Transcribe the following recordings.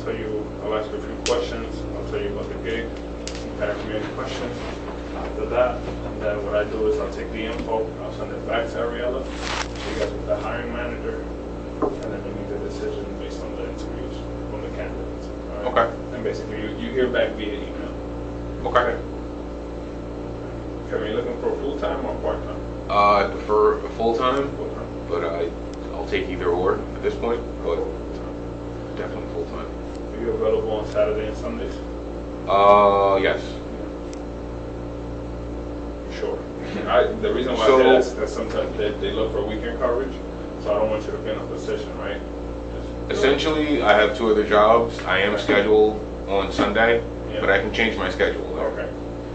I'll ask you a few questions. I'll tell you about the gig. Ask me any questions. After that, and then what I do is I'll take the info, I'll send it back to Ariella. She gets with the hiring manager, and then we make a decision based on the interviews from the candidates. All right? Okay. And basically, you hear back via email. Okay. Okay, are you looking for full time or part time? I prefer a full-time, Full time. but I'll take either or at this point, but definitely full-time. Are you available on Saturday and Sundays? Yes. Sure. The reason why So- I say that is that sometimes they look for weekend coverage, so I don't want you to be in a position, right? Essentially, I have 2 other jobs. I am scheduled on Sunday, Yeah. but I can change my schedule. Okay.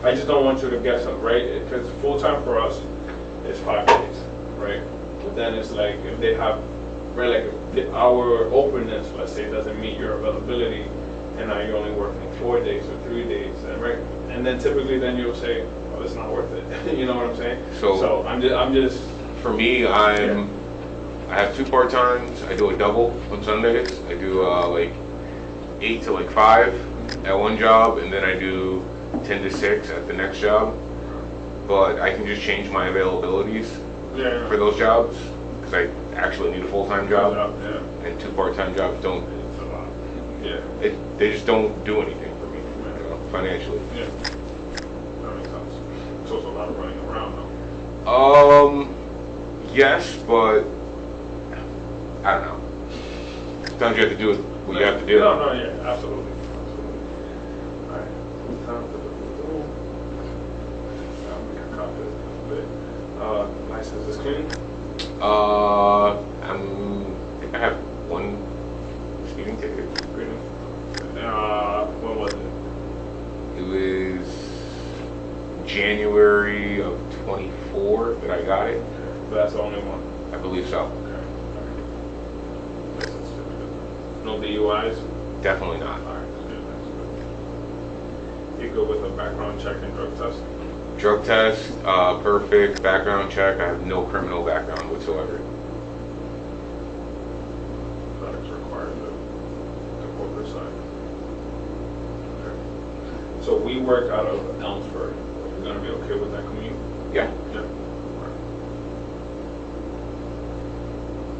I just don't want you to get some, right? Because full time for us is 5 days, right? But then it's like if they have, right, like if our openness, let's say, doesn't meet your availability, and now you're only working 4 days or 3 days, and right? And then typically then you'll say, well, it's not worth it. You know what I'm saying? So I'm just. For me, I have 2 part-times. I do a double on Sundays. I do like 8 to like 5 at one job, and then I do 10 to 6 at the next job. But I can just change my availabilities for those jobs because I actually need a full-time job, and 2 part-time jobs don't. It's a lot. Yeah. They just don't do anything for me, you know, financially. Yeah. That makes sense. It's also a lot of running around, though. Yes, but I don't know. Sometimes you have to do what you have to do. No, yeah, absolutely. All right. Time for the I'll make a copy of this bit. License is clean. I think I have 1 speeding ticket. Green. When was it? It was January of 24 that I got it. So that's the only one. I believe so. Okay. License certificate. No DUIs. Definitely not. All right. That's good. You go with a background check and drug test. Drug test, perfect. Background check. I have no criminal background whatsoever. Fedex required the corporate side. Okay. So we work out of Elmsford. You're gonna be okay with that commute? Yeah. Yeah. Alright.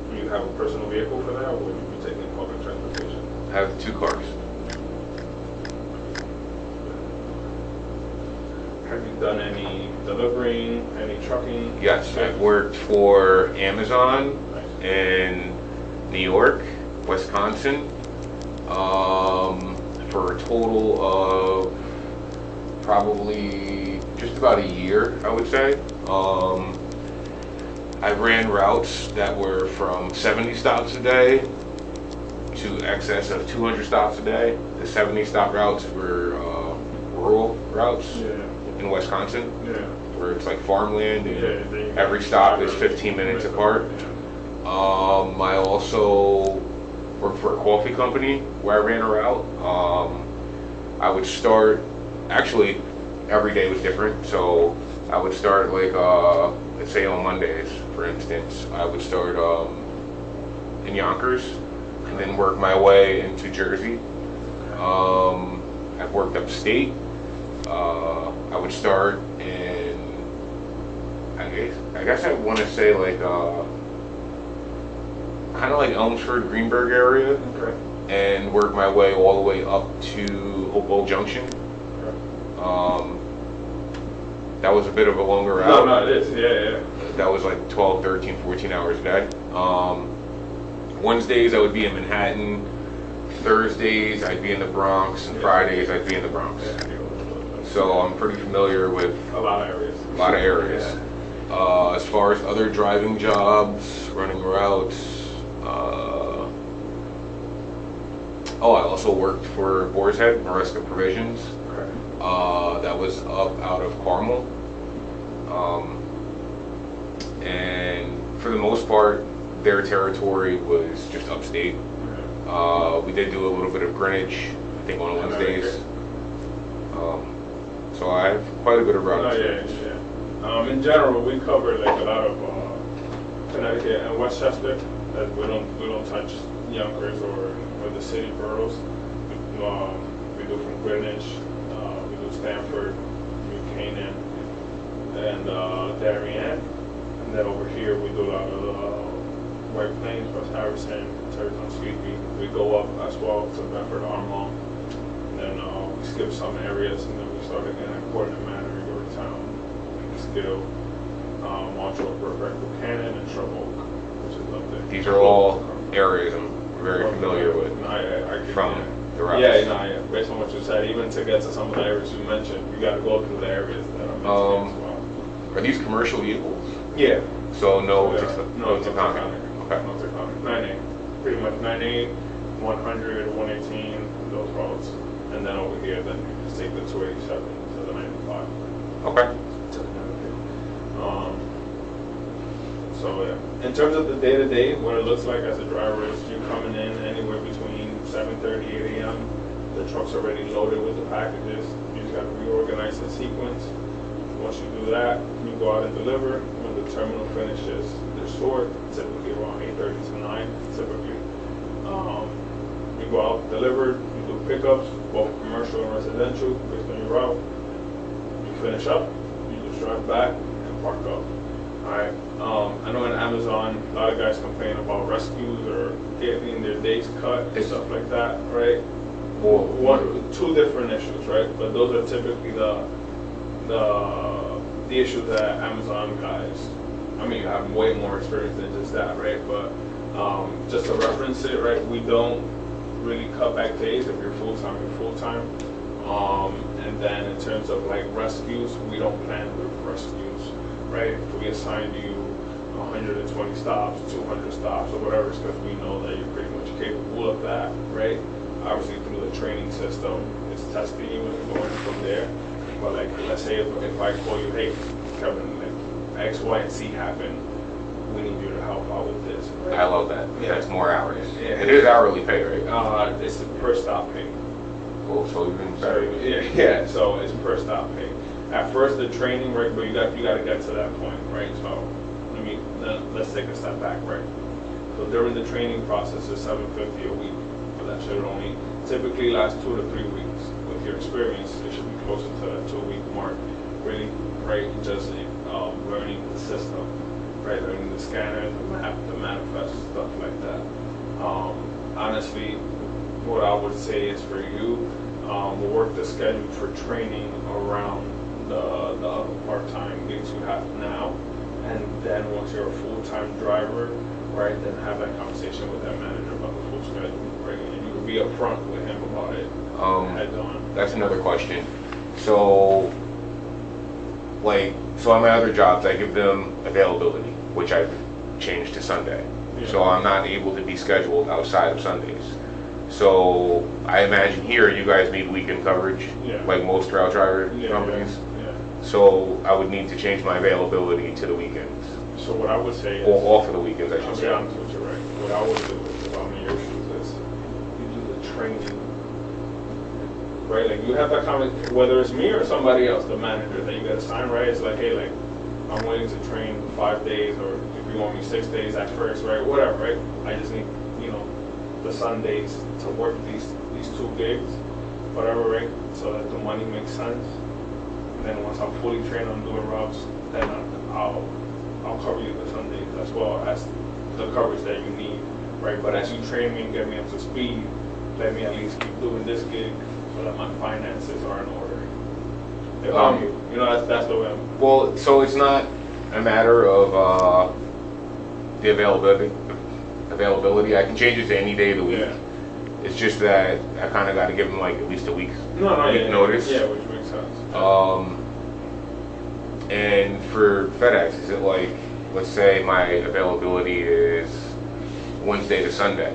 Do you have a personal vehicle for that, or will you be taking public transportation? I have 2 cars. Have you done any delivering, any trucking? Yes, I've worked for Amazon Nice. in New York, Wisconsin, for a total of probably just about a year, I would say. I ran routes that were from 70 stops a day to excess of 200 stops a day. The 70 stop routes were rural routes in Wisconsin, where it's like farmland and every stop is 15 minutes apart. I also worked for a coffee company where I ran a route. I would start, actually every day was different, so I would start like, let's say on Mondays, for instance, I would start in Yonkers and then work my way into Jersey. I've worked upstate. I would start in, I guess I want to say like, kind of like Elmsford, Greenberg area, and work my way all the way up to Hopewell Junction. That was a bit of a longer route. No, it is, yeah. That was like 12, 13, 14 hours a day. Wednesdays I would be in Manhattan. Thursdays I'd be in the Bronx, and Fridays I'd be in the Bronx. So I'm pretty familiar with A lot of areas. a lot of areas. As far as other driving jobs, running routes, I also worked for Boar's Head, Maresca Provisions. That was up out of Carmel. And for the most part, their territory was just upstate. We did do a little bit of Greenwich, I think on Wednesdays. So I have quite a bit of routes. In general, we cover like a lot of Connecticut and Westchester. That we don't touch Yonkers or the city boroughs. we do from Greenwich, we do Stanford, Buchanan, and Darien. And then over here we do a lot of White Plains, West Harrison, Territon, Sleepy. We go up as well to Bedford, Armonk. And then we skip some areas, and then we start again at Portland Manor, Yorktown, Skill, Montreal, Burbank, Buchanan, and Shrub Oak, which is up there. These are all areas I'm very familiar with from the routes. Yeah, based on what you said, even to get to some of the areas you mentioned, you got to go through the areas that I mentioned as well. Are these commercial vehicles? Yeah. So no Taconic. Okay. No Taconic. 9A. Pretty much 9A, 100, 118, those roads. And then over here, then you just take the 287 to the 95. Okay. So yeah, in terms of the day-to-day, what it looks like as a driver is you coming in anywhere between 7:30, 8 a.m. The truck's already loaded with the packages. You just got to reorganize the sequence. Once you do that, you go out and deliver. When the terminal finishes their sort, typically around 8:30 to 9, typically. You go out, deliver, you do pickups, both commercial and residential, based on your route. You finish up, you just drive back and park up. Alright, I know in Amazon, a lot of guys complain about rescues or getting their days cut and stuff like that, right? Two different issues, right? But those are typically the issues that Amazon guys, I mean, you have way more experience than just that, right? But just to reference it, right, we don't really cut back days. If you're full-time, you're full-time. And then in terms of like rescues, we don't plan with rescues, right? If we assign you 120 stops, 200 stops, or whatever, it's because we know that you're pretty much capable of that, right? Obviously through the training system, it's testing you and going from there. But like, let's say if I call you, hey, Kevin, like X, Y, and Z happened, we need you to help out with this. Right? I love that. Yeah. That's more hours. Yeah. It is hourly pay, right? It's per stop pay. Cool. So even better. Yeah. So it's per stop pay. At first, the training, right? But you got to get to that point, right? So let's take a step back, right? So during the training process, it's $750 a week. But that should only typically last 2 to 3 weeks. With your experience, it should be closer to that 2-week mark. Really, right? Just learning the system, right? Learning the scanner, the map, the manifest, stuff like that. Honestly, what I would say is for you, we'll work the schedule for training around the other part-time gigs you have now, and then once you're a full-time driver, right, then have that conversation with that manager about the full schedule, right? And you can be upfront with him about it. Head on. That's another question. So, on my other jobs, I give them availability, which I've changed to Sunday. Yeah. So I'm not able to be scheduled outside of Sundays. So I imagine here you guys need weekend coverage, like most route driver companies. Yeah. So I would need to change my availability to the weekends. So what I would say is, or off of the weekends, I should I'll be say. honest with you, right? What I would do is, if I'm in your shoes, is you do the training, right? Like you have that comment, whether it's me or somebody else, the manager that you got to sign, right? It's like, hey, like I'm willing to train 5 days, or if you want me 6 days at first, right? Whatever, right? I just need, the Sundays to work these 2 gigs, whatever, right? So that the money makes sense. And then once I'm fully trained on doing routes, then I'll cover you the Sundays as well as the coverage that you need, right? But as you train me and get me up to speed, let me at least keep doing this gig so that my finances are in order. If I'm you, that's the way I'm. Well, so it's not a matter of the availability. I can change it to any day of the week. Yeah. It's just that I kind of got to give them like at least a week's notice. Yeah, which makes sense. And for FedEx, is it like, let's say my availability is Wednesday to Sunday?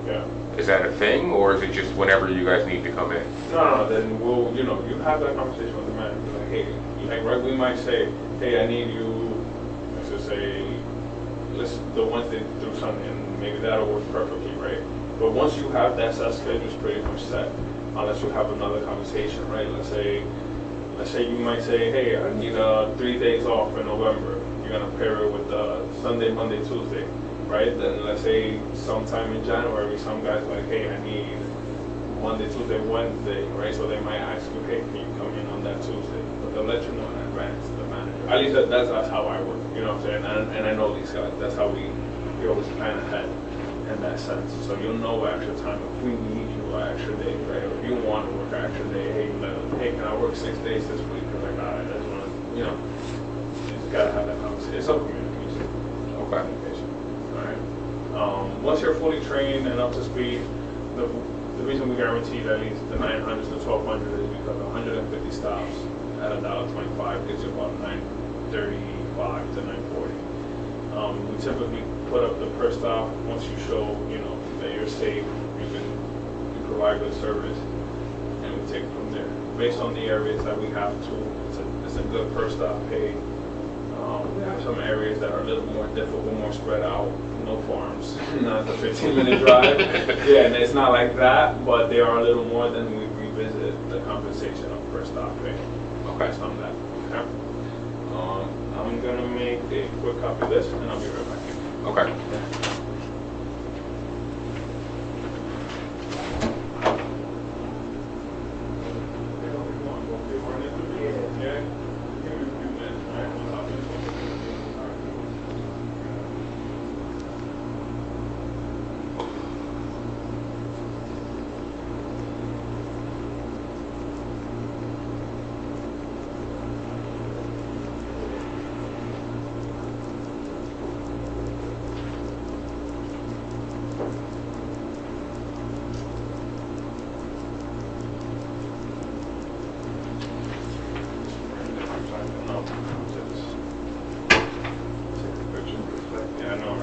Yeah. Is that a thing, or is it just whenever you guys need to come in? No, then we'll, you have that conversation with the manager. Like, hey, like, right, we might say, hey, I need you, let's just say, the Wednesday through Sunday, and maybe that'll work perfectly, right? But once you have that set schedule, it's pretty much set, unless you have another conversation, right? Let's say you might say, hey, I need 3 days off in November. You're gonna pair it with Sunday, Monday, Tuesday, right? Then let's say sometime in January, some guys like, hey, I need Monday, Tuesday, Wednesday, right? So they might ask you, hey, can you come in on that Tuesday? But they'll let you know in advance, the manager. At least that's how I work, you know what I'm saying? And I know these guys. That's how we always plan ahead in that sense. So you'll know extra time if we need you an extra day, right? Or if you want to work an extra day, hey, can I work 6 days this week? Because like, all right, that's one, you know, you just gotta have that conversation. It's all communication. Okay. Communication. All right. Once you're fully trained and up to speed, the reason we guaranteed at least the 900s to 1200 is because 150 stops at $1.25 gives you about 935 to 940. We typically put up the per stop once you show, you know, that you're safe, you provide good service, and we take it from there. Based on the areas that we have to, it's a good per stop pay. We have some areas that are a little more difficult, more spread out, no farms, not the 15-minute drive. Yeah, and it's not like that, but they are a little more than we revisit the compensation of per stop pay. Okay. On that. Okay. I'm gonna make a quick copy of this, and I'll be right back. Okay.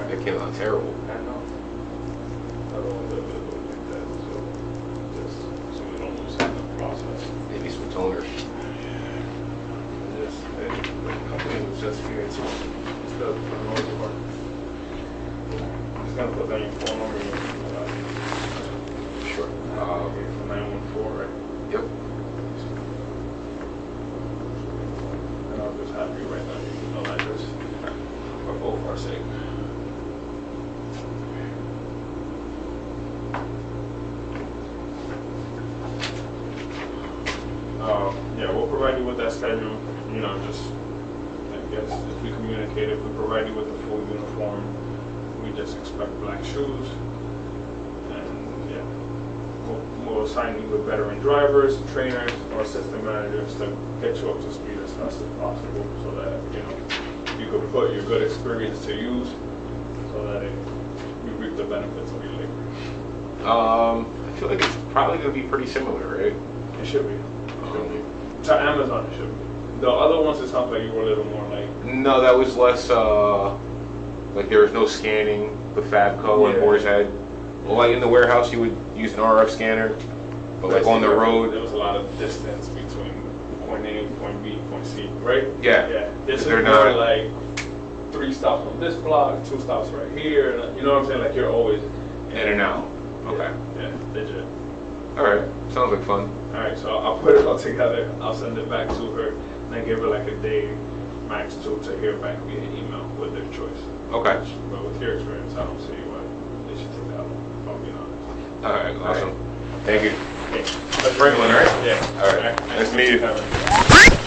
That came out terrible. I know. I don't want to like that, so we don't lose that in the process. Maybe some toners. The company was just here too. Instead of for the most part. Just gonna put down your phone number. Sure. For 914, right? Yep. And I'll just have you write down your email address for both our sake. Yeah, we'll provide you with that schedule. You know, just I guess if we communicate, if we provide you with a full uniform, we just expect black shoes, and yeah, we'll assign you with veteran drivers, trainers, or assistant managers to get you up to speed as fast as possible, so that you know you could put your good experience to use, so that you reap the benefits of your labor. I feel like it's probably gonna be pretty similar, right? It should be. To Amazon, it should be. The other ones, it sounds like you were a little more like. No, that was less. Like there was no scanning with Fabco and Boar's Head. Well, like in the warehouse, you would use an RF scanner, but like on the road, there was a lot of distance between point A, point B, point C, right? Yeah. Yeah. This is They're more not like 3 stops on this block, 2 stops right here. You know what I'm saying? Like you're always in and out. Okay. Yeah, legit. All right. Sounds like fun. All right, so I'll put it all together. I'll send it back to her, and I give her like a day, max 2, to hear back via email with their choice. Okay. But with your experience, I don't see why they should take that one, if I'm being honest. All right. Awesome. All right. Thank you. Okay. Franklin, right? Yeah. All right. Nice to meet you. Kevin.